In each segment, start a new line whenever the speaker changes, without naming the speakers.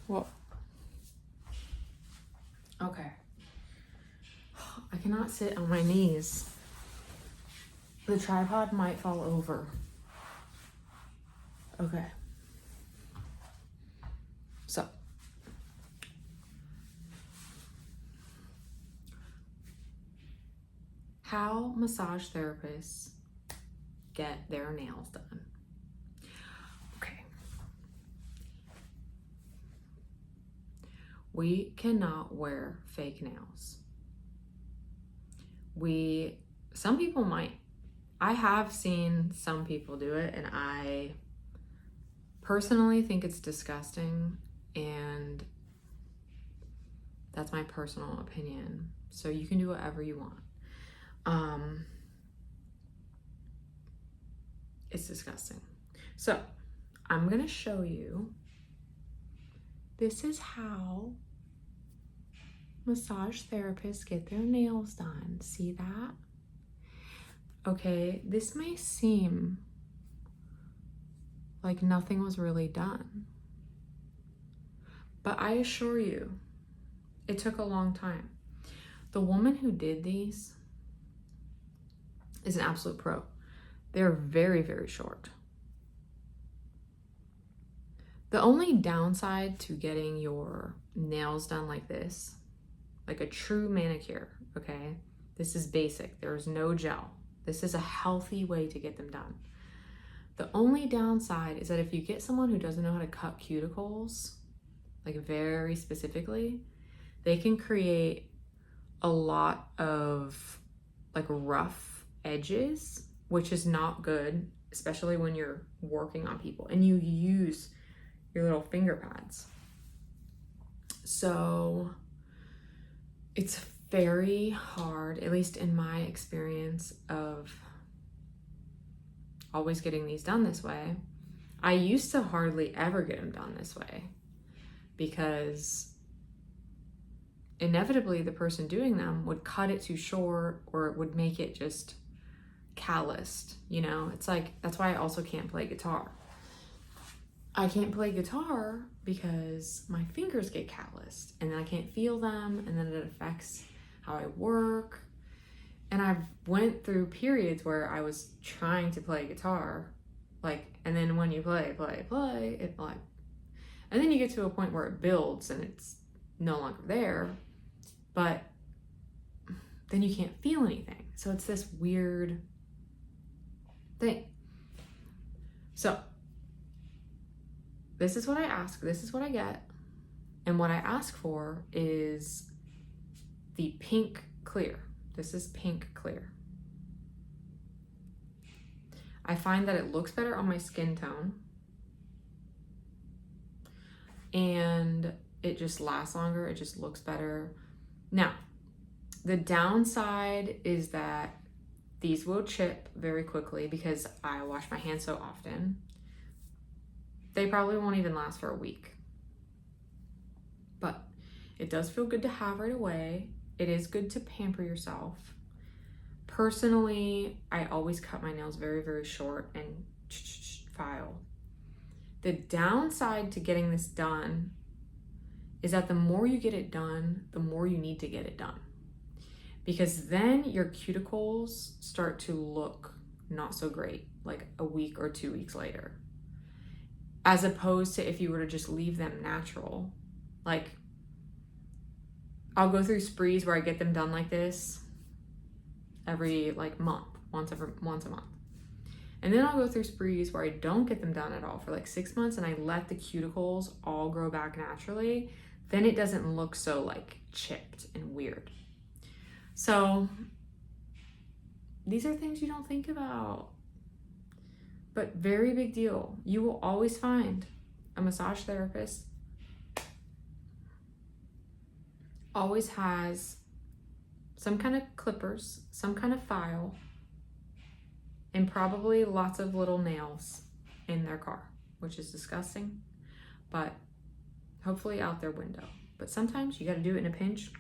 Well, okay. I cannot sit on my knees. The tripod might fall over. Okay. So, how massage therapists get their nails done. Okay. We cannot wear fake nails. Some people might. I have seen some people do it, and I personally think it's disgusting, and that's my personal opinion. So you can do whatever you want. It's disgusting. So I'm gonna show you. This is how massage therapists get their nails done. See that? Okay, this may seem like nothing was really done, but I assure you, it took a long time. The woman who did these is an absolute pro. They're very, very short. The only downside to getting your nails done like this, like a true manicure, okay? This is basic. There's no gel. This is a healthy way to get them done. The only downside is that if you get someone who doesn't know how to cut cuticles, like very specifically, they can create a lot of like rough edges, which is not good, especially when you're working on people and you use your little finger pads. So it's very hard, at least in my experience of always getting these done this way. I used to hardly ever get them done this way because inevitably the person doing them would cut it too short or it would make it just calloused, you know? It's like, that's why I also can't play guitar. I can't play guitar because my fingers get calloused and then I can't feel them, and then it affects how I work. And I've went through periods where I was trying to play guitar, like, and then when you play, it like, and then you get to a point where it builds and it's no longer there, but then you can't feel anything. So it's this weird thing. So this is what I ask, this is what I get. And what I ask for is the pink clear. This is pink clear. I find that it looks better on my skin tone and it just lasts longer. It just looks better. Now, the downside is that these will chip very quickly because I wash my hands so often. They probably won't even last for a week. But it does feel good to have right away. It is good to pamper yourself. Personally, I always cut my nails very, very short and file. The downside to getting this done is that the more you get it done, the more you need to get it done. Because then your cuticles start to look not so great, like a week or 2 weeks later. As opposed to if you were to just leave them natural. Like, I'll go through sprees where I get them done like this every like month, once a month. And then I'll go through sprees where I don't get them done at all for like 6 months and I let the cuticles all grow back naturally. Then it doesn't look so like chipped and weird. So these are things you don't think about, but very big deal. You will always find a massage therapist always has some kind of clippers, some kind of file, and probably lots of little nails in their car, which is disgusting, but hopefully out their window. But sometimes you got to do it in a pinch.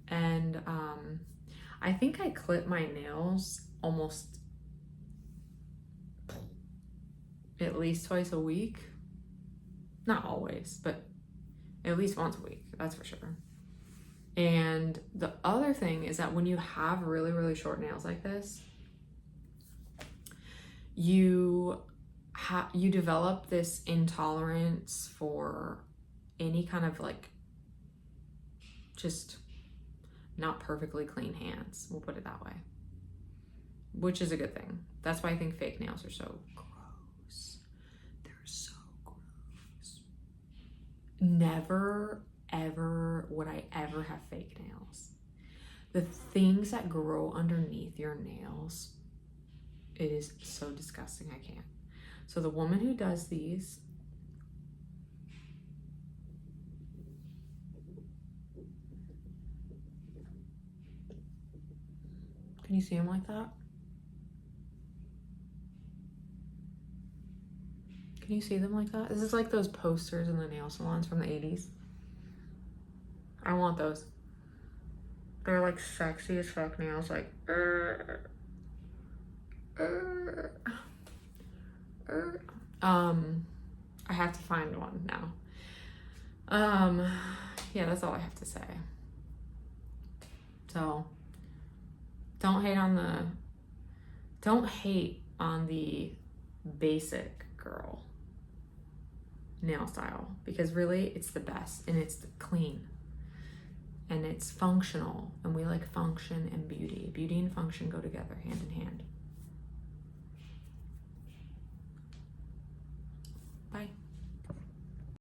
And I think I clip my nails almost at least twice a week. Not always, but at least once a week, that's for sure. And the other thing is that when you have really, really short nails like this, you develop this intolerance for any kind of like just not perfectly clean hands. We'll put it that way, which is a good thing. That's why I think fake nails are so gross. They're so gross. Never, ever would I ever have fake nails. The things that grow underneath your nails, it is so disgusting. I can't. So the woman who does these, can you see them like that? Can you see them like that? This is like those posters in the nail salons from the 80s. I want those. They're like sexy as fuck nails, like I have to find one now. Yeah, that's all I have to say. So don't hate on the basic girl nail style, because really it's the best, and it's clean and it's functional, and we like function and beauty. Beauty and function go together hand in hand.